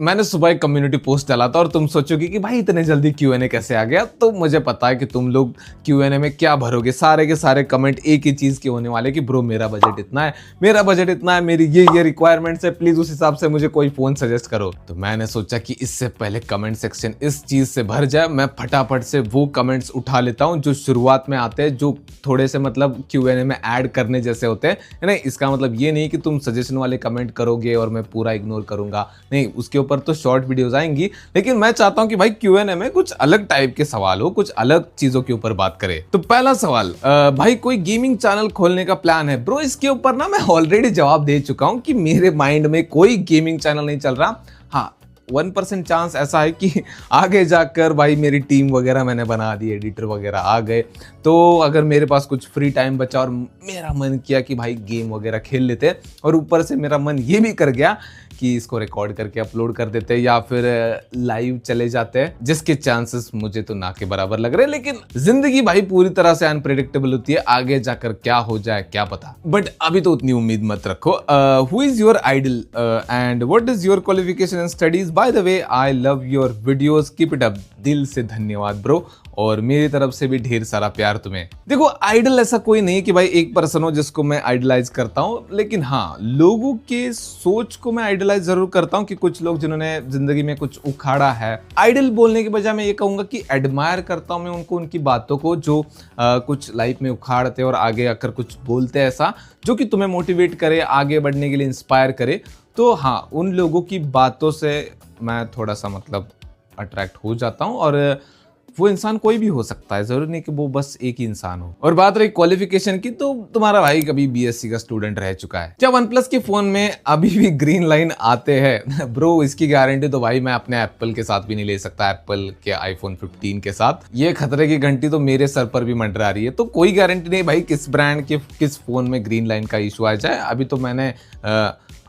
मैंने सुबह एक कम्युनिटी पोस्ट डाला था और तुम सोचोगे कि भाई इतने जल्दी क्यूएनए कैसे आ गया। तो मुझे पता है कि तुम लोग क्यूएनए में क्या भरोगे, सारे के सारे कमेंट एक ही चीज के होने वाले कि ब्रो मेरा बजट इतना है, मेरा बजट इतना है, मेरी ये रिक्वायरमेंट्स है, प्लीज उस हिसाब से मुझे कोई फोन सजेस्ट करो। तो मैंने सोचा कि इससे पहले कमेंट सेक्शन इस चीज से भर जाए, मैं फटाफट से वो कमेंट्स उठा लेता हूँ जो शुरुआत में आते हैं, जो थोड़े से मतलब क्यूएनए में ऐड करने जैसे होते हैं। नहीं, इसका मतलब ये नहीं कि तुम सजेशन वाले कमेंट करोगे और मैं पूरा इग्नोर करूंगा, नहीं, उसके ऊपर तो शॉर्ट वीडियोस आएंगी। लेकिन मैं चाहता हूं कि भाई क्यूएनए में कुछ अलग टाइप के सवाल हो, कुछ अलग चीजों के ऊपर बात करें। तो पहला सवाल, भाई कोई गेमिंग चैनल खोलने का प्लान है? ब्रो इसके ऊपर ना मैं ऑलरेडी जवाब दे चुका हूं कि मेरे माइंड में कोई गेमिंग चैनल नहीं चल रहा। हाँ, 1% चांस ऐसा है कि आगे जाकर भाई मेरी टीम वगैरह मैंने बना दी, एडिटर वगैरह आ गए, तो अगर मेरे पास कुछ फ्री टाइम बचा और मेरा मन किया कि भाई गेम वगैरह खेल लेते, और ऊपर से मेरा मन ये भी कर गया कि इसको रिकॉर्ड करके अपलोड कर देते या फिर लाइव चले जाते हैं, जिसके चांसेस मुझे तो ना के बराबर लग रहे हैं। लेकिन जिंदगी भाई पूरी तरह से अनप्रेडिक्टेबल होती है, आगे जाकर क्या हो जाए क्या पता। बट अभी तो उतनी उम्मीद मत रखो। Who is your idol and what is your qualification and studies? By the way I love your videos, keep it up. दिल से धन्यवाद ब्रो, और मेरी तरफ से भी ढेर सारा प्यार तुम्हें। देखो, आइडल ऐसा कोई नहीं है कि भाई एक पर्सन हो जिसको मैं आइडलाइज करता हूं, लेकिन हाँ, लोगों के सोच को मैं आइडलाइज जरूर करता हूं कि कुछ लोग जिन्होंने जिंदगी में कुछ उखाड़ा है। आइडल बोलने के बजाय मैं ये कहूंगा कि एडमायर करता हूं मैं उनको, उनकी बातों को, जो कुछ लाइफ में उखाड़ते और आगे आकर कुछ बोलते हैं ऐसा जो कि तुम्हें मोटिवेट करे, आगे बढ़ने के लिए इंस्पायर करे। तो हाँ, उन लोगों की बातों से मैं थोड़ा सा मतलब अट्रैक्ट हो जाता हूं, और वो इंसान कोई भी हो सकता है, जरूरी नहीं कि वो बस एक ही इंसान हो। और बात रही क्वालिफिकेशन की, तो तुम्हारा भाई कभी बीएससी का स्टूडेंट रह चुका है। क्या OnePlus के फोन में अभी भी ग्रीन लाइन आते हैं? ब्रो इसकी गारंटी तो भाई मैं अपने एप्पल के साथ भी नहीं ले सकता, एप्पल के आईफोन 15 के साथ। ये खतरे की घंटी तो मेरे सर पर भी मंडरा रही है। तो कोई गारंटी नहीं भाई किस ब्रांड के किस फोन में ग्रीन लाइन का इशू आ जाए।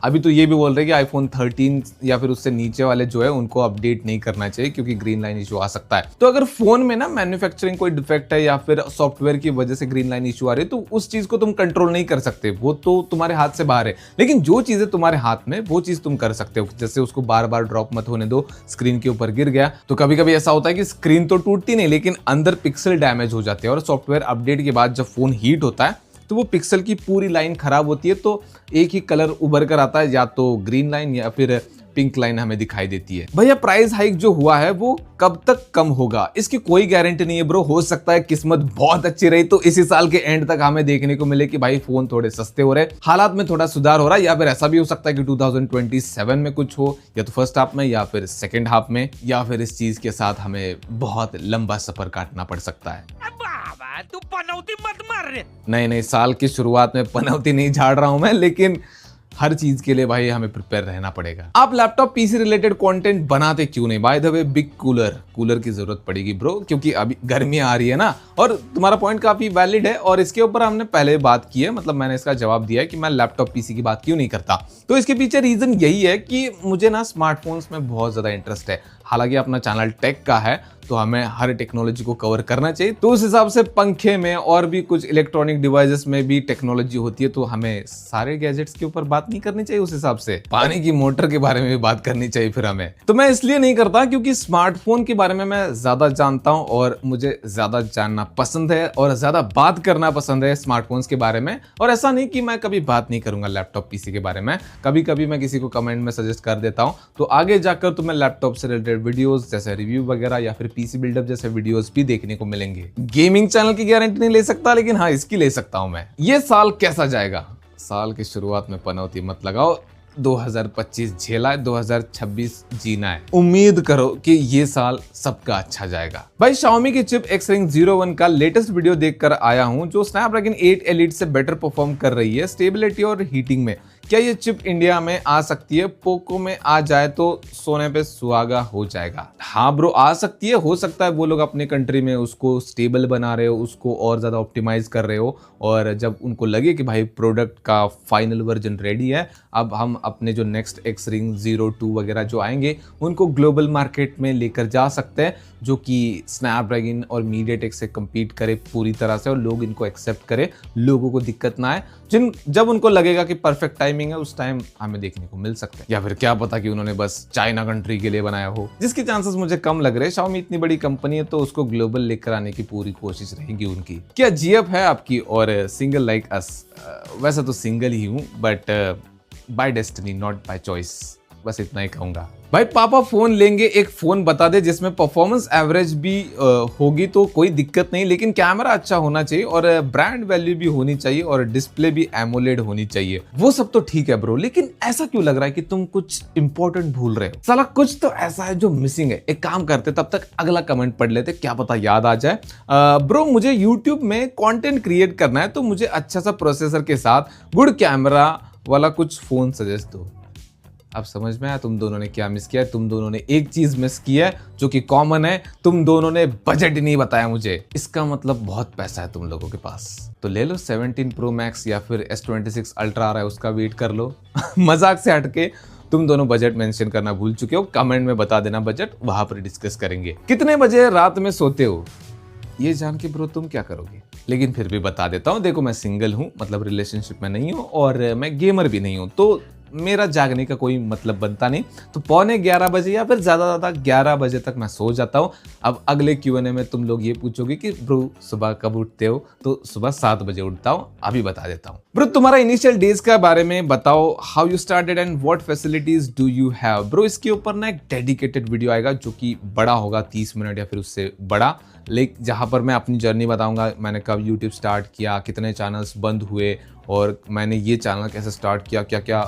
अभी तो ये भी बोल रहे हैं कि आईफोन 13 या फिर उससे नीचे वाले जो है उनको अपडेट नहीं करना चाहिए क्योंकि ग्रीन लाइन इशू आ सकता है। तो अगर फोन में ना मैन्युफैक्चरिंग कोई डिफेक्ट है या फिर सॉफ्टवेयर की वजह से ग्रीन लाइन इशू आ रही है, तो उस चीज को तुम कंट्रोल नहीं कर सकते, वो तो तुम्हारे हाथ से बाहर है। लेकिन जो चीजें तुम्हारे हाथ में, वो चीज तुम कर सकते हो। जैसे उसको बार बार ड्रॉप मत होने दो, स्क्रीन के ऊपर गिर गया तो कभी कभी ऐसा होता है कि स्क्रीन तो टूटती नहीं, लेकिन अंदर पिक्सल डैमेज हो जाते हैं, और सॉफ्टवेयर अपडेट के बाद जब फोन हीट होता है तो वो पिक्सल की पूरी लाइन खराब होती है, तो एक ही कलर उभर कर आता है, या तो ग्रीन लाइन या फिर पिंक लाइन हमें दिखाई देती है। भैया प्राइस हाइक जो हुआ है वो कब तक कम होगा? इसकी कोई गारंटी नहीं है ब्रो। हो सकता है किस्मत बहुत अच्छी रही तो इसी साल के एंड तक हमें देखने को मिले कि भाई फोन थोड़े सस्ते हो रहे, हालात में थोड़ा सुधार हो रहा है, या फिर ऐसा भी हो सकता है कि 2027 में कुछ हो, या तो फर्स्ट हाफ में या फिर सेकेंड हाफ में, या फिर इस चीज के साथ हमें बहुत लंबा सफर काटना पड़ सकता है। तू पनौती मत मार रे। नहीं, साल की शुरुआत में पनौती नहीं झाड़ रहा हूं मैं, लेकिन हर चीज के लिए भाई हमें प्रिपेयर रहना पड़ेगा। आप लैपटॉप पीसी रिलेटेड कंटेंट बनाते क्यों नहीं? Bye the way big cooler की जरूरत पड़ेगी ब्रो, क्योंकि अभी गर्मी आ रही है ना। और तुम्हारा पॉइंट काफी वैलिड है, और इसके ऊपर हमने पहले बात की है, मतलब मैंने इसका जवाब दिया है कि मैं लैपटॉप पीसी की बात क्यों नहीं करता। तो इसके पीछे रीजन यही है कि मुझे ना स्मार्टफोन्स में बहुत ज्यादा इंटरेस्ट है। हालांकि अपना चैनल टेक का है तो हमें हर टेक्नोलॉजी को कवर करना चाहिए, तो उस हिसाब से पंखे में और भी कुछ इलेक्ट्रॉनिक डिवाइसेस में भी टेक्नोलॉजी होती है, तो हमें सारे गैजेट्स के ऊपर बात नहीं करनी चाहिए। उस हिसाब से पानी की मोटर के बारे में भी बात करनी चाहिए फिर हमें। तो मैं इसलिए नहीं करता क्योंकि स्मार्टफोन के बारे में मैं ज्यादा जानता हूं, और मुझे ज्यादा जानना पसंद है और ज्यादा बात करना पसंद है स्मार्टफोन्स के बारे में। और ऐसा नहीं कि मैं कभी बात नहीं करूंगा लैपटॉप पीसी के बारे में, कभी कभी मैं किसी को कमेंट में सजेस्ट कर देता हूं, तो आगे जाकर तुम्हें लैपटॉप से रिलेटेड वीडियोस जैसे रिव्यू वगैरह या फिर पीसी बिल्डअप जैसे वीडियोस भी देखने को मिलेंगे। गेमिंग चैनल की गारंटी नहीं ले सकता, लेकिन हाँ, इसकी ले सकता हूं मैं। ये साल कैसा जाएगा? साल की शुरुआत में पनौती मत लगाओ। 2025 झेला है, 2026 जीना है। उम्मीद करो कि ये साल सबका अच्छा जाएगा। भाई Xiaomi की चिप Xring 01 का लेटेस्ट वीडियो देखकर आया हूं, जो Snapdragon 8 Elite से बेटर परफॉर्म कर रही है स्टेबिलिटी और हीटिंग में। क्या ये चिप इंडिया में आ सकती है? पोको में आ जाए तो सोने पे सुहागा हो जाएगा। हाँ ब्रो, आ सकती है। हो सकता है वो लोग अपने कंट्री में उसको स्टेबल बना रहे हो, उसको और ज्यादा ऑप्टिमाइज कर रहे हो, और जब उनको लगे कि भाई प्रोडक्ट का फाइनल वर्जन रेडी है, अब हम अपने जो नेक्स्ट Xring 02 वगैरह जो आएंगे उनको ग्लोबल मार्केट में लेकर जा सकते हैं, जो कि स्नैपड्रैगन और मीडियाटेक से compete करे पूरी तरह से, और लोग इनको एक्सेप्ट करें, लोगों को दिक्कत ना आए। जब उनको लगेगा कि परफेक्ट टाइम टाइमिंग है उस टाइम हमें देखने को मिल सकते हैं, या फिर क्या पता कि उन्होंने बस चाइना कंट्री के लिए बनाया हो, जिसके चांसेस मुझे कम लग रहे हैं। Xiaomi इतनी बड़ी कंपनी है तो उसको ग्लोबल लेकर आने की पूरी कोशिश रहेगी उनकी। क्या जीएफ है आपकी और सिंगल लाइक अस? वैसे तो सिंगल ही हूँ but by destiny not by choice, बस इतना ही कहूंगा। भाई पापा फोन लेंगे, एक फोन बता दे जिसमें परफॉर्मेंस एवरेज भी होगी तो कोई दिक्कत नहीं, लेकिन कैमरा अच्छा होना चाहिए और ब्रांड वैल्यू भी होनी चाहिए और डिस्प्ले भी एमोलेड होनी चाहिए। वो सब तो ठीक है ब्रो, लेकिन ऐसा क्यों लग रहा है कि तुम कुछ इंपॉर्टेंट भूल रहे हो? साला कुछ तो ऐसा है जो मिसिंग है। एक काम करते, तब तक अगला कमेंट पढ़ लेते, क्या पता याद आ जाए। ब्रो मुझे यूट्यूब में कॉन्टेंट क्रिएट करना है तो मुझे अच्छा सा प्रोसेसर के साथ गुड कैमरा वाला कुछ फोन सजेस्ट दो। अब समझ में आया तुम दोनों ने क्या मिस किया है। तुम दोनों ने एक चीज मिस की है जो कि कॉमन है, तुम दोनों ने बजट ही नहीं बताया मुझे। इसका मतलब बहुत पैसा है तुम लोगों के पास, तो ले लो 17 Pro Max या फिर S26 Ultra आ रहा है उसका वेट कर लो। मजाक से हटके तुम दोनों बजट मेंशन करना भूल चुके हो, कमेंट में बता देना बजट, वहां पर डिस्कस करेंगे। कितने बजे रात में सोते हो ये जान के ब्रो तुम क्या करोगे, लेकिन फिर भी बता देता हूँ। देखो मैं सिंगल हूँ, मतलब रिलेशनशिप में नहीं हूँ और मैं गेमर भी नहीं हूँ, तो मेरा जागने का कोई मतलब बनता नहीं। तो 11:15 बजे या फिर ज्यादा 11 बजे तक मैं सो जाता हूँ। अब अगले Q&A में तुम लोग ये पूछोगे कि ब्रो सुबह कब उठते हो, तो सुबह 7 बजे उठता हूँ। अभी बता देता हूँ ब्रो, तुम्हारा इनिशियल डेज के बारे में बताओ, how you started and what facilities do you have. Bro इसके ऊपर ना एक डेडिकेटेड वीडियो आएगा जो कि बड़ा होगा, 30 मिनट या फिर उससे बड़ा, लेकिन जहां पर मैं अपनी जर्नी बताऊंगा, मैंने कब यूट्यूब स्टार्ट किया, कितने चैनल्स बंद हुए और मैंने ये चैनल कैसे स्टार्ट किया, क्या क्या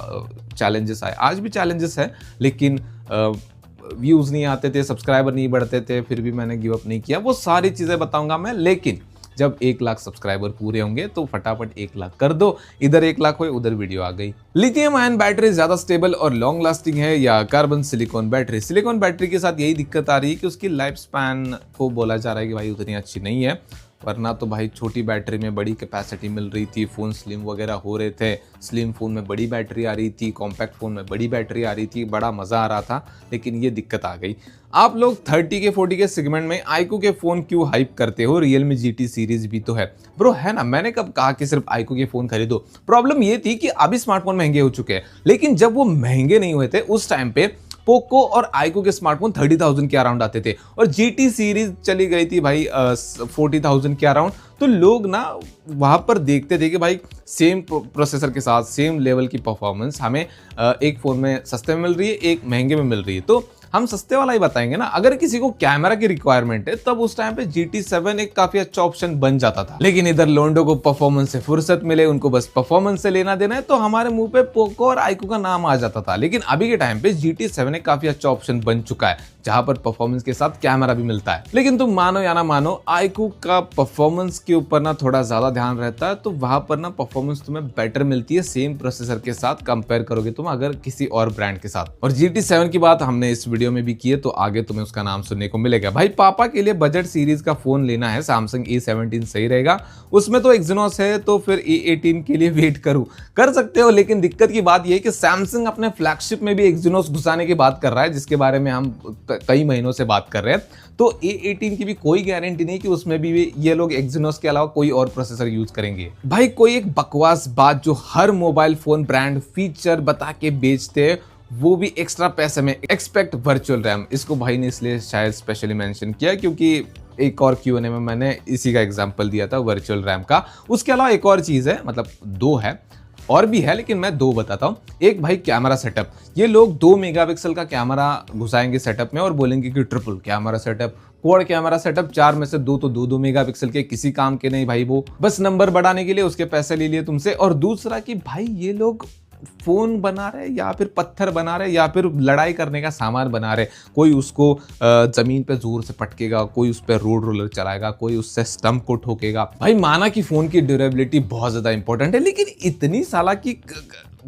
चैलेंजेस आए। आज भी चैलेंजेस है, लेकिन व्यूज़ नहीं आते थे, सब्सक्राइबर नहीं बढ़ते थे, फिर भी मैंने गिव अप नहीं किया। वो सारी चीज़ें बताऊंगा मैं, लेकिन जब 1 लाख सब्सक्राइबर पूरे होंगे तो फटाफट 1 लाख कर दो। इधर 1 लाख हुए, उधर वीडियो आ गई। लिथियम आयन बैटरी ज्यादा स्टेबल और लॉन्ग लास्टिंग है या carbon silicon battery? Silicon battery के साथ यही दिक्कत आ रही है कि उसकी लाइफ स्पैन को बोला जा रहा है कि भाई उतनी अच्छी नहीं है, वरना तो भाई छोटी बैटरी में बड़ी कैपेसिटी मिल रही थी, फ़ोन स्लिम वगैरह हो रहे थे, स्लिम फ़ोन में बड़ी बैटरी आ रही थी, कॉम्पैक्ट फ़ोन में बड़ी बैटरी आ रही थी, बड़ा मज़ा आ रहा था, लेकिन ये दिक्कत आ गई। आप लोग 30 के 40 के सेगमेंट में आईक्यू के फ़ोन क्यों हाइप करते हो? Realme GT सीरीज भी तो है ब्रो, है ना। मैंने कब कहा कि सिर्फ आईक्यू के फ़ोन खरीदो? प्रॉब्लम ये थी कि अभी स्मार्टफोन महंगे हो चुके हैं, लेकिन जब वो महंगे नहीं हुए थे उस टाइम पे पोको और आईक्यू के स्मार्टफोन 30,000 के अराउंड आते थे और GT सीरीज चली गई थी भाई 40,000 के अराउंड। तो लोग ना वहां पर देखते थे कि भाई सेम प्रोसेसर के साथ सेम लेवल की परफॉर्मेंस हमें एक फोन में सस्ते में मिल रही है, एक महंगे में मिल रही है, तो हम सस्ते वाला ही बताएंगे ना। अगर किसी को कैमरा की रिक्वायरमेंट है तब उस टाइम पे GT7 एक काफी अच्छा ऑप्शन बन जाता था, लेकिन इधर लोंडो को परफॉर्मेंस से फुर्सत मिले, उनको बस परफॉर्मेंस से लेना देना है, तो हमारे मुंह पे पोको और आईक्यू का नाम आ जाता था। लेकिन अभी के टाइम पे GT7 एक काफी अच्छा ऑप्शन बन चुका है जहां पर परफॉर्मेंस के साथ कैमरा भी मिलता है। लेकिन तुम मानो या ना मानो, आईक्यू का परफॉर्मेंस के ऊपर ना थोड़ा ज्यादा ध्यान रहता है, तो वहां पर ना परफॉर्मेंस तुम्हें बेटर मिलती है सेम प्रोसेसर के साथ कंपेयर करोगे तुम अगर किसी और ब्रांड के साथ। और GT7 की बात हमने इस वीडियो में भी की है, तो आगे तुम्हें उसका नाम सुनने को मिलेगा। भाई पापा के लिए बजट सीरीज का फोन लेना है, सैमसंग A17 सही रहेगा, उसमें तो एक्सिनोस है, तो फिर A18 के लिए वेट करूं? कर सकते हो, लेकिन दिक्कत की बात यह है कि सैमसंग अपने फ्लैगशिप में भी एक्सिनोस घुसाने की बात कर रहा है, जिसके बारे में हम कई महीनों से बात कर रहे हैं। तो A18 की भी कोई गारंटी नहीं कि उसमें भी ये लोग एक्सिनोस के अलावा कोई और प्रोसेसर यूज करेंगे। भाई कोई एक बकवास बात जो हर मोबाइल फोन ब्रांड फीचर बता के बेचते हैं, वो भी एक्स्ट्रा पैसे में, एक्सपेक्ट वर्चुअल रैम। इसको भाई ने इसलिए शायद स्पेशली मेंशन किया क्योंकि एक और Q&A में मैंने इसी का एग्जांपल दिया था वर्चुअल रैम का। उसके अलावा एक और चीज है, मतलब 2 है, और भी है लेकिन मैं 2 बताता हूँ। एक भाई कैमरा सेटअप, ये लोग 2 मेगापिक्सल का कैमरा घुसाएंगे सेटअप में और बोलेंगे कि triple camera setup, quad camera setup, 4 में से 2 तो 2 मेगापिक्सल के, किसी काम के नहीं भाई, वो बस नंबर बढ़ाने के लिए उसके पैसे ले लिए तुमसे। और दूसरा कि भाई ये लोग फोन बना रहे या फिर पत्थर बना रहे या फिर लड़ाई करने का सामान बना रहे, कोई उसको जमीन पे जोर से पटकेगा, कोई उस पर रोड रोलर चलाएगा, कोई उससे स्टंप को ठोकेगा। भाई माना कि फोन की ड्यूरेबिलिटी बहुत ज्यादा इंपॉर्टेंट है, लेकिन इतनी साला की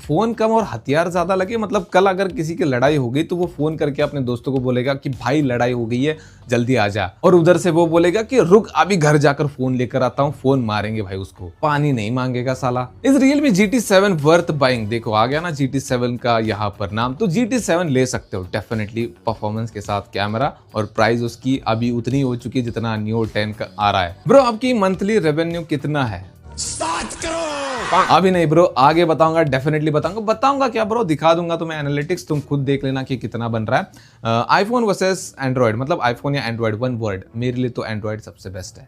फोन कम और हथियार ज्यादा लगे। मतलब कल अगर किसी की लड़ाई हो गई तो वो फोन करके अपने दोस्तों को बोलेगा कि भाई लड़ाई हो गई है जल्दी आ जा, और उधर से वो बोलेगा कि रुक अभी घर जाकर फोन लेकर आता हूँ, फोन मारेंगे भाई उसको, पानी नहीं मांगेगा साला। इस Realme GT7 वर्थ बाइंग, देखो आ गया ना GT7 का यहाँ पर नाम, तो GT7 ले सकते हो डेफिनेटली, परफॉर्मेंस के साथ कैमरा, और प्राइस उसकी अभी उतनी हो चुकी है जितना Neo 10 का आ रहा है। ब्रो आपकी मंथली रेवेन्यू कितना है? 7 करोड़। अभी नहीं ब्रो, आगे बताऊंगा, डेफिनेटली बताऊंगा क्या ब्रो, दिखा दूंगा तुम्हें एनालिटिक्स, तुम खुद देख लेना कि कितना बन रहा है। आईफोन वर्सेस एंड्रॉइड, मतलब आईफोन या एंड्रॉइड, वन वर्ड, मेरे लिए तो एंड्रॉइड सबसे बेस्ट है।